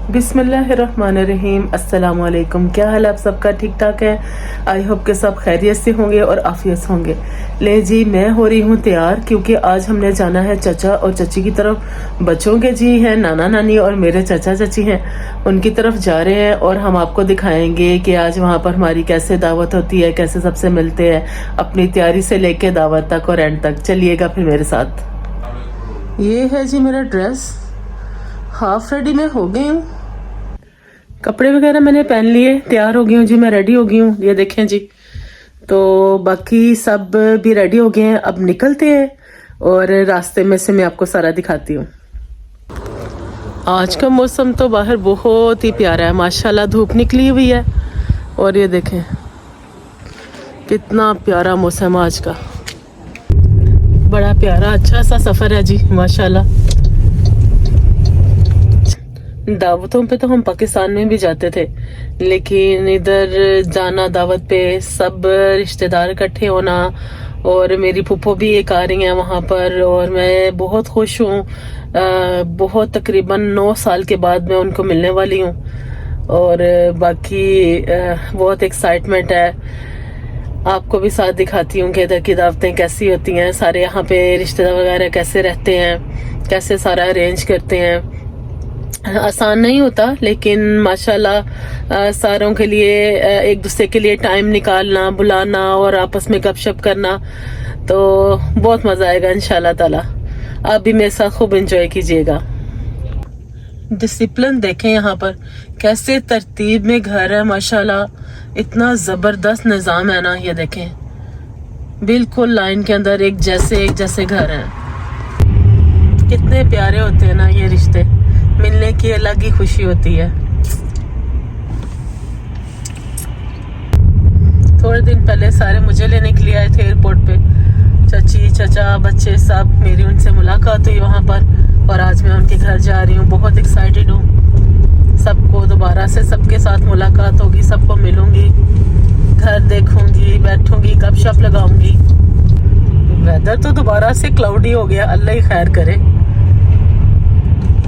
बिस्मिल्लाहिर्रहमानिर्रहीम। अस्सलाम वालेकुम। क्या हाल है आप सबका? ठीक ठाक है। आई होप के सब खैरियत से होंगे और आफियत से होंगे। ले जी, मैं हो रही हूँ तैयार क्योंकि आज हमने जाना है चाचा और चाची की तरफ। बच्चों के जी हैं, नाना नानी और मेरे चाचा चाची हैं, उनकी तरफ जा रहे हैं और हम आपको दिखाएंगे कि आज वहाँ पर हमारी कैसे दावत होती है, कैसे सबसे मिलते हैं, अपनी तैयारी से लेके दावत तक और एंड तक। चलिएगा फिर मेरे साथ। ये है जी मेरा ड्रेस, हाफ रेडी में हो गई हूँ, कपड़े वगैरह मैंने पहन लिए, तैयार हो गई हूँ जी, मैं रेडी हो गई हूँ। ये देखें जी, तो बाकी सब भी रेडी हो गए हैं। अब निकलते हैं और रास्ते में से मैं आपको सारा दिखाती हूँ। आज का मौसम तो बाहर बहुत ही प्यारा है माशाल्लाह, धूप निकली हुई है और ये देखें कितना प्यारा मौसम आज का, बड़ा प्यारा अच्छा सा सफ़र है जी माशाल्लाह। दावतों पे तो हम पाकिस्तान में भी जाते थे, लेकिन इधर जाना दावत पे, सब रिश्तेदार इकट्ठे होना, और मेरी फूफो भी एक आ रही हैं वहाँ पर और मैं बहुत खुश हूँ। बहुत तकरीबन 9 साल के बाद मैं उनको मिलने वाली हूँ और बाकी बहुत एक्साइटमेंट है। आपको भी साथ दिखाती हूँ कि इधर की दावतें कैसी होती हैं, सारे यहाँ पे रिश्तेदार वगैरह कैसे रहते हैं, कैसे सारा अरेंज करते हैं। आसान नहीं होता, लेकिन माशाल्लाह सारों के लिए एक दूसरे के लिए टाइम निकालना, बुलाना और आपस में गपशप करना, तो बहुत मज़ा आएगा इंशाल्लाह ताला। आप भी मेरे साथ खूब एंजॉय कीजिएगा। डिसिप्लिन देखें यहाँ पर, कैसे तरतीब में घर है माशाल्लाह, इतना ज़बरदस्त निज़ाम है ना। ये देखें बिल्कुल लाइन के अंदर एक जैसे घर हैं। कितने प्यारे होते हैं ना ये रिश्ते, मिलने की अलग ही खुशी होती है। थोड़े दिन पहले सारे मुझे लेने के लिए आए थे एयरपोर्ट पे, चाची चाचा बच्चे सब, मेरी उनसे मुलाकात हुई वहाँ पर और आज मैं उनके घर जा रही हूँ। बहुत एक्साइटेड हूँ, सबको दोबारा से सबके साथ मुलाकात होगी, सबको मिलूंगी, घर देखूंगी, बैठूंगी, गपशप लगाऊंगी। वेदर तो दोबारा से क्लाउडी हो गया, अल्लाह ही खैर करे।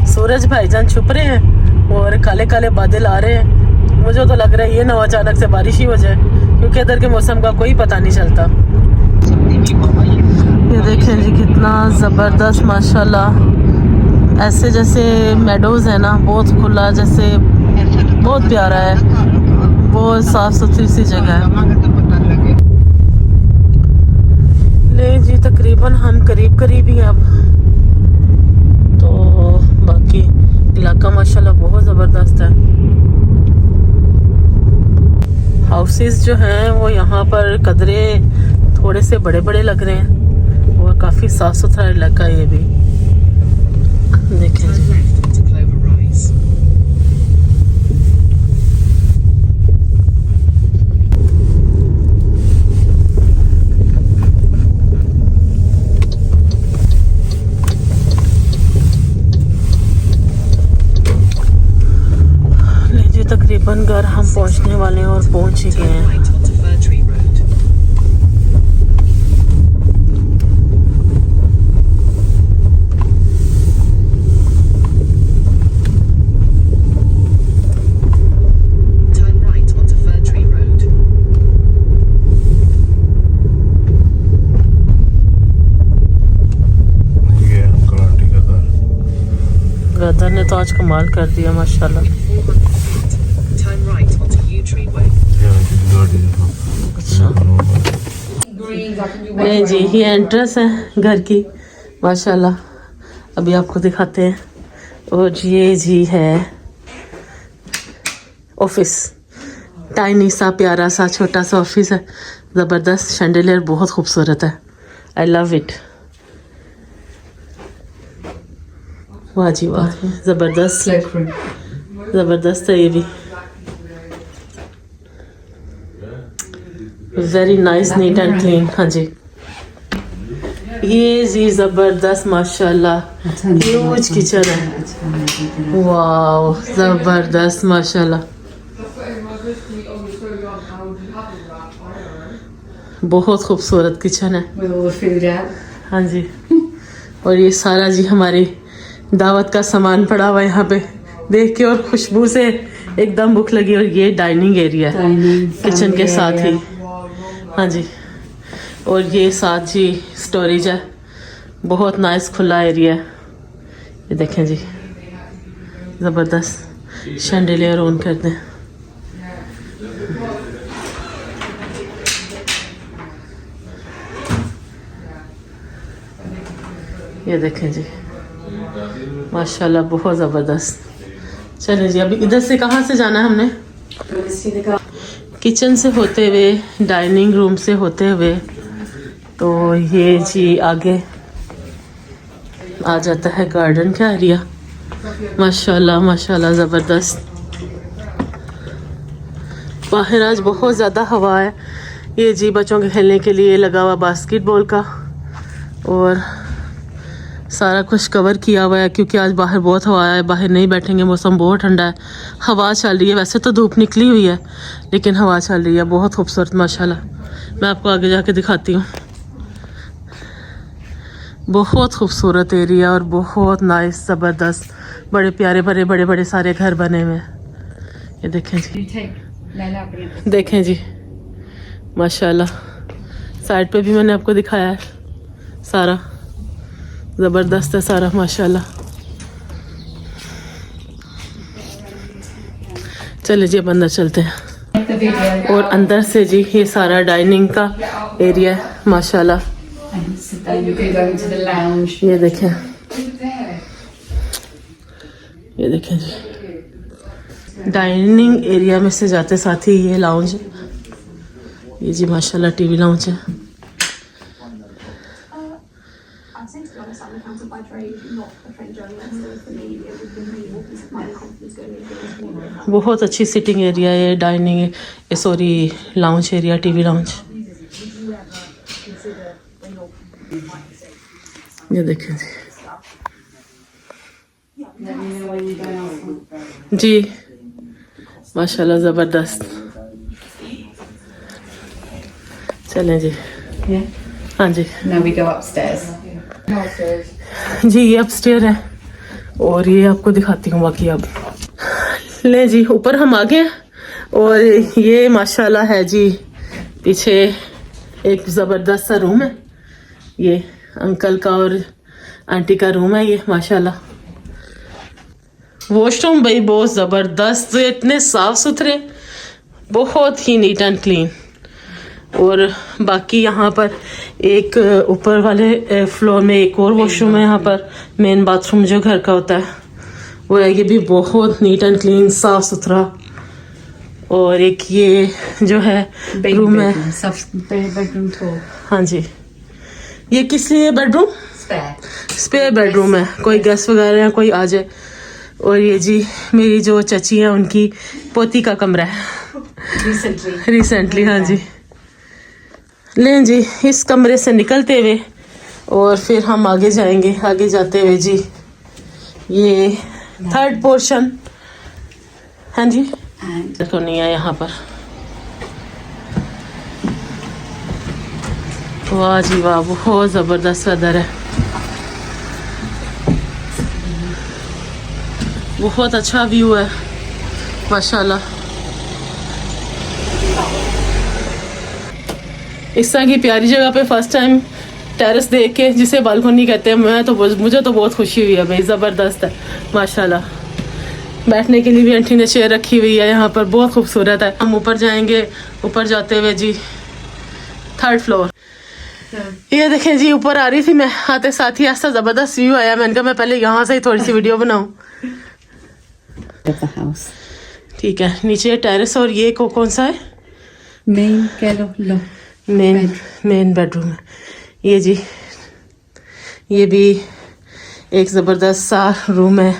सूरज भाईजान छुप रहे हैं और काले काले बादल आ रहे हैं। मुझे तो लग रहा है ये ना अचानक से बारिश ही हो जाए, क्योंकि इधर के मौसम का कोई पता नहीं चलता। ये देखें जी कितना ज़बरदस्त माशाल्लाह, ऐसे जैसे मेडोज है ना, बहुत खुला, जैसे बहुत प्यारा है, बहुत साफ सुथरी सी जगह है। नहीं जी, तकरीबन हम करीब ही हैं अब तो। बाकी इलाका माशाल्लाह बहुत ज़बरदस्त है। हाउसेस जो हैं वो यहाँ पर कदरे थोड़े से बड़े बड़े लग रहे हैं और काफ़ी साफ़ सुथरा इलाका है ये भी। देखें जी, तकरीबन घर हम पहुंचने वाले हैं और पहुंच ही गए हैं। गदर ने तो आज कमाल कर दिया माशाल्लाह। अच्छा, नहीं जी, ये एंट्रेंस है घर की माशाल्लाह, अभी आपको दिखाते हैं। और ये जी है ऑफिस, टाइनी सा प्यारा सा छोटा सा ऑफिस है, ज़बरदस्त। शैंडिलियर बहुत खूबसूरत है, आई लव इट। वाह जी वाह, ज़बरदस्त ज़बरदस्त है ये भी, very nice, neat and clean. हाँ जी, ये जी ज़बरदस्त माशाल्लाह, ह्यूज किचन है, वाओ ज़बरदस्त माशाल्लाह, बहुत खूबसूरत किचन है। हाँ जी, और ये सारा जी हमारी दावत का सामान पड़ा हुआ है यहाँ पे, देख के और खुशबू से एकदम भूख लगी। और ये डाइनिंग एरिया है किचन के साथ ही। हाँ जी, और ये साथ जी स्टोरेज है, बहुत नाइस खुला एरिया है। ये देखें जी, ज़बरदस्त शैंडेलियर ऑन कर दें। ये देखें जी, माशाल्लाह बहुत ज़बरदस्त। चलें जी, अभी इधर से कहाँ से जाना है हमने? किचन से होते हुए, डाइनिंग रूम से होते हुए, तो ये जी आगे आ जाता है गार्डन का एरिया। माशाल्लाह माशाल्लाह ज़बरदस्त। बाहर आज बहुत ज़्यादा हवा है। ये जी बच्चों के खेलने के लिए लगा हुआ बास्केटबॉल का, और सारा कुछ कवर किया हुआ है क्योंकि आज बाहर बहुत हवा है। बाहर नहीं बैठेंगे, मौसम बहुत ठंडा है, हवा चल रही है। वैसे तो धूप निकली हुई है लेकिन हवा चल रही है, बहुत खूबसूरत माशाल्लाह। मैं आपको आगे जाके दिखाती हूँ। बहुत खूबसूरत एरिया और बहुत नाइस ज़बरदस्त, बड़े प्यारे बड़े बड़े बड़े सारे घर बने हुए हैं। ये देखें जी, देखें जी माशाल्लाह। साइड पे भी मैंने आपको दिखाया है, सारा ज़बरदस्त है सारा माशाल्लाह। चलिए जी अब अंदर चलते हैं। और अंदर से जी ये सारा डाइनिंग का एरिया है माशाल्लाह। ये देखें, ये देखें जी, डाइनिंग एरिया में से जाते साथ ही ये लाउंज है। ये जी माशाल्लाह टीवी लाउंज है। बहुत अच्छी सिटिंग एरिया है, dining sorry lounge area, TV lounge. ये देखें जी माशाल्लाह ज़बरदस्त। चलें जी, हाँ जी। Now we go upstairs. जी ये अपस्टेयर है और ये आपको दिखाती हूँ बाकी। अब ले जी ऊपर हम आ गए और ये माशाल्लाह है जी पीछे एक ज़बरदस्त सा रूम है। ये अंकल का और आंटी का रूम है ये माशाल्लाह। वॉशरूम भाई बहुत ज़बरदस्त, इतने साफ सुथरे, बहुत ही नीट एंड क्लीन। और बाकी यहाँ पर एक ऊपर वाले फ्लोर में एक और वॉशरूम है। यहाँ पर मेन बाथरूम जो घर का होता है वो है, ये भी बहुत नीट एंड क्लीन, साफ सुथरा। और एक ये जो है रूम है, बेडरूम टॉप। हाँ जी, ये किस लिए बेडरूम? स्पेयर बेडरूम है, कोई गेस्ट वगैरह या कोई आ जाए। और ये जी मेरी जो चची है उनकी पोती का कमरा है रिसेंटली। हाँ जी, लें जी इस कमरे से निकलते हुए और फिर हम आगे जाएंगे। आगे जाते हुए जी ये थर्ड पोर्शन, हाँ जी, देखो नहीं है यहाँ पर। वाह जी वाह, बहुत ज़बरदस्त वेदर है, बहुत अच्छा व्यू है माशाल्लाह। इस तरह की प्यारी जगह पे फर्स्ट टाइम टेरेस देख के, जिसे बालकनी कहते हैं, मुझे तो बहुत खुशी हुई है भाई, ज़बरदस्त है माशाल्लाह। बैठने के लिए भी आंटी ने चेयर रखी हुई है यहाँ पर, बहुत खूबसूरत है। हम ऊपर जाएंगे, ऊपर जाते हुए जी थर्ड फ्लोर। ये देखें जी, ऊपर आ रही थी मैं, आते साथ ही ऐसा ज़बरदस्त व्यू आया, मैंने कहा मैं पहले यहाँ से ही थोड़ी सी वीडियो बनाऊँ। ठीक है, नीचे टेरेस। और ये कौन सा है? मेन कह लो, मेन बेडरूम है ये जी। ये भी एक ज़बरदस्त सा रूम है।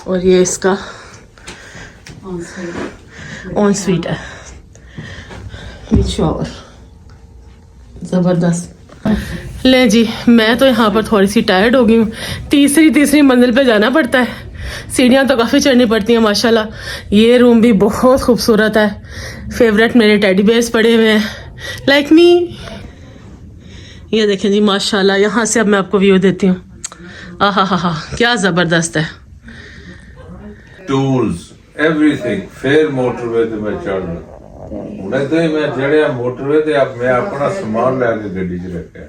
और ये इसका ऑन स्वीट है, और ज़बरदस्त। ले जी, मैं तो यहाँ पर थोड़ी सी टायर्ड हो गई हूँ। तीसरी मंजिल पे जाना पड़ता है, सीढ़ियाँ तो काफ़ी चढ़नी पड़ती हैं माशाल्लाह। ये रूम भी बहुत खूबसूरत है, फेवरेट मेरे टेडी बेयर्स पड़े हुए हैं लाइक मी। ये देखें जी माशाल्लाह, यहाँ से अब मैं आपको व्यू देती हूँ। आहा हा हा, क्या जबरदस्त है। ਟੂਲਸ ਐਵਰੀਥਿੰਗ ਫੇਰ ਮੋਟਰਵੇ ਤੇ ਮੈਂ ਚੜਨਾ ਹੁਣੇ ਤੋਂ ਹੀ ਮੈਂ ਚੜਿਆ ਮੋਟਰਵੇ ਤੇ ਮੈਂ ਆਪਣਾ ਸਮਾਨ ਲੈ ਕੇ ਗੱਡੀ 'ਚ ਰੱਖਿਆ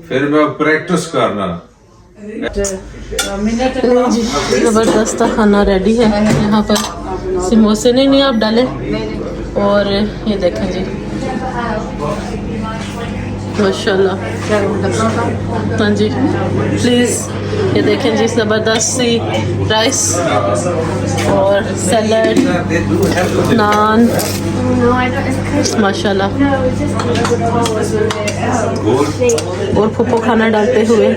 फिर मैं प्रैक्टिस करना जी ज़बरदस्त खाना रेडी है यहाँ पर। समोसे नहीं आप डालें और ये देखें जी माशाल्लाह। हाँ जी प्लीज़ ये देखें जी ज़बरदस्त सी राइस और सैलड नान माशाल्लाह। और फूफो खाना डालते हुए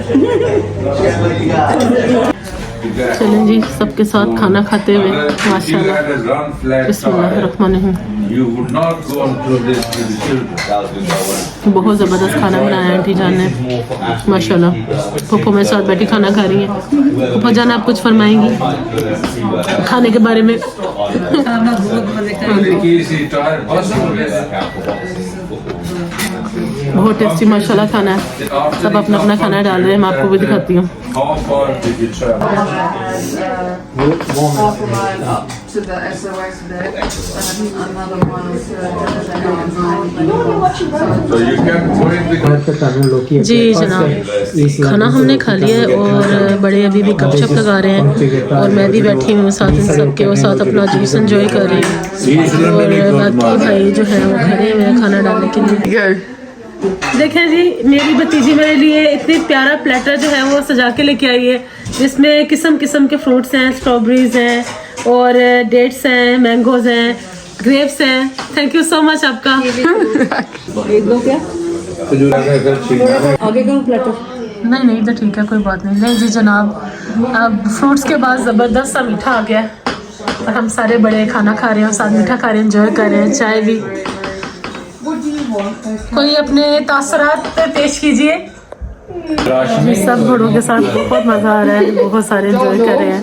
चलें जी सबके साथ खाना खाते हुए माशाल्लाह। बिस्मिल्लाहिर्रहमानिर्रहीम। बहुत ज़बरदस्त खाना बनाया आंटी जान ने माशाल्लाह। फूफो मेरे साथ बैठी खाना खा रही है। फूफो जान आप कुछ फरमाएंगी खाने के बारे में? बहुत टेस्टी माशाल्लाह खाना है। सब अपना अपना खाना डाल रहे हैं, मैं आपको भी दिखाती हूँ। To the SOS bit and another one So you can join the जी जनाब खाना हमने खा लिया है और बड़े अभी भी गपशप लगा रहे हैं और मैं भी बैठी हूँ साथ इन सबके और साथ अपना जूस एंजॉय कर रही हूँ। और बाकी भाई जो है वो खड़े हुए हैं खाना डालने के लिए। देखें जी मेरी भतीजी मेरे लिए इतनी प्यारा प्लेटर जो है वो सजा के लेके आई है जिसमें किस्म किस्म के फ्रूट्स हैं, स्ट्रॉबेरीज हैं और डेट्स हैं, मैंगोज हैं, ग्रेप्स हैं। थैंक यू सो मच आपका। आगे करो प्लेटर। नहीं तो ठीक है कोई बात नहीं। नहीं जी जनाब अब फ्रूट्स के बाद ज़बरदस्त सा मीठा आ गया और हम सारे बड़े खाना खा रहे हैं और साथ मीठा खा रहे हैं, एंजॉय कर रहे हैं, चाय भी। कोई अपने तासरात पेश कीजिए। सब बड़ों के साथ बहुत मज़ा आ रहा है, बहुत सारे एंजॉय कर रहे हैं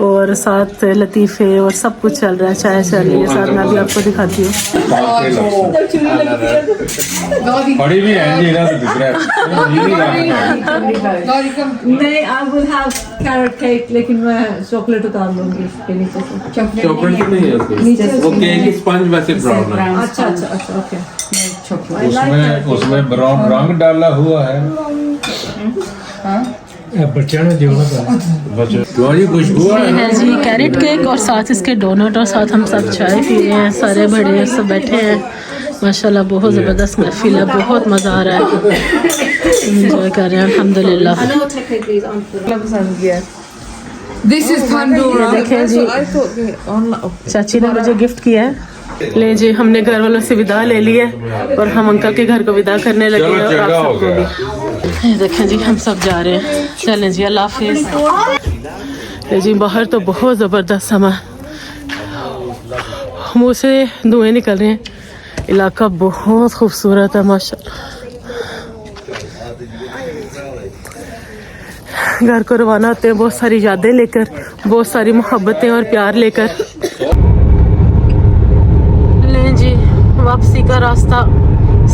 और साथ लतीफ़े और सब कुछ चल रहा है, चाय चल रही है साथ। मैं भी आपको दिखाती हूँ। बड़ी भी है जी ना तो नहीं I will have carrot cake लेकिन मैं चॉकलेट उतार लूंगी इसके नीचे से। चॉकलेट नहीं है वो केक स्पंज वैसे ब्राउन है। अच्छा ओके। उसमें ब्राउन रंग डाला हुआ है। बच्चों ने तुम्हारी खुशबू ये है जी कैरेट केक और साथ इसके डोनट और साथ हम सब चाय पी रहे हैं, सारे बड़े सब बैठे हैं माशाल्लाह। बहुत ज़बरदस्त महफिल है, बहुत मज़ा आ रहा है, एंजॉय कर रहे हैं अल्हम्दुलिल्लाह। This is tandoori. देखें जी चाची ने मुझे गिफ्ट किया है। ले जी हमने घर वालों से विदा ले ली है और हम अंकल के घर को विदा करने लगे हैं और आप सबको भी। ये देखें जी हम सब जा रहे हैं। चलें जी अल्लाह हाफिज़। ले जी बाहर तो बहुत ज़बरदस्त समा, मुँह से धुएं निकल रहे हैं। इलाका बहुत खूबसूरत है माशाल्लाह। घर को रवाना होते हैं बहुत सारी यादें लेकर, बहुत सारी मोहब्बतें और प्यार लेकर। लें जी वापसी का रास्ता,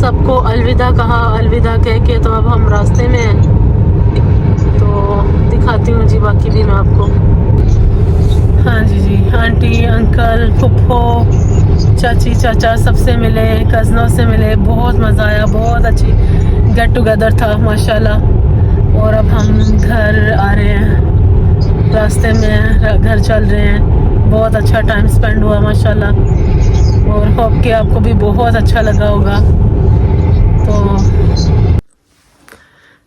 सबको अलविदा कहा, अलविदा कह के तो अब हम रास्ते में हैं। तो दिखाती हूँ जी बाकी भी मैं आपको। हाँ जी आंटी अंकल फुप्पो चाची चाचा सबसे मिले, कज़नों से मिले, बहुत मज़ा आया, बहुत अच्छी गेट टुगेदर था माशाल्लाह। और अब हम घर आ रहे हैं, रास्ते में घर चल रहे हैं। बहुत अच्छा टाइम स्पेंड हुआ माशाल्लाह और होप कि आपको भी बहुत अच्छा लगा होगा। तो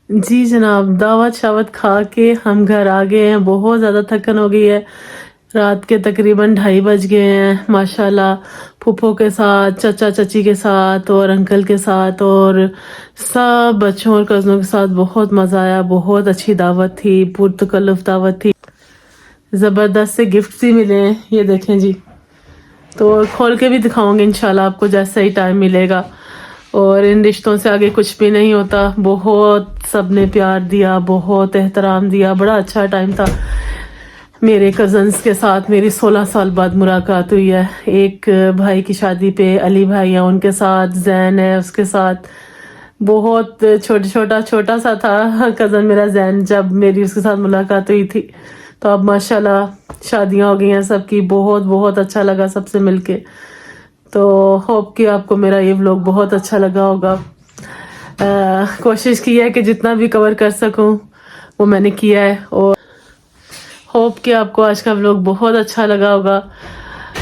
जी जनाब दावत शावत खा के हम घर आ गए हैं। बहुत ज़्यादा थकन हो गई है, रात के तकरीबन 2:30 बज गए हैं माशाल्लाह। फूफो के साथ, चाचा चाची के साथ और अंकल के साथ और सब बच्चों और कज़नों के साथ बहुत मज़ा आया। बहुत अच्छी दावत थी, पुरतकल्लुफ़ दावत थी, ज़बरदस्त से गिफ्ट भी मिले हैं। ये देखें जी, तो खोल के भी दिखाऊंगी इंशाल्लाह आपको जैसा ही टाइम मिलेगा। और इन रिश्तों से आगे कुछ भी नहीं होता। बहुत सबने प्यार दिया, बहुत एहतराम दिया, बड़ा अच्छा टाइम था। मेरे कज़न्स के साथ मेरी 16 साल बाद मुलाकात हुई है। एक भाई की शादी पे अली भाई हैं, उनके साथ जैन है, उसके साथ बहुत छोटा सा था कज़न मेरा जैन, जब मेरी उसके साथ मुलाकात हुई थी। तो अब माशाल्लाह शादियां हो गई हैं सबकी, बहुत बहुत अच्छा लगा सबसे मिलके। तो होप कि आपको मेरा ये व्लॉग बहुत अच्छा लगा होगा। कोशिश की है कि जितना भी कवर कर सकूं वो मैंने किया है, और होप कि आपको आज का व्लॉग बहुत अच्छा लगा होगा।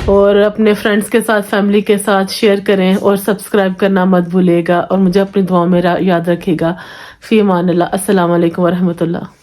और अपने फ्रेंड्स के साथ, फैमिली के साथ शेयर करें और सब्सक्राइब करना मत भूलिएगा, और मुझे अपनी दुआ में याद रखिएगा। फी अमान अल्लाह। अस्सलाम वालेकुम वरहमतुल्लाह।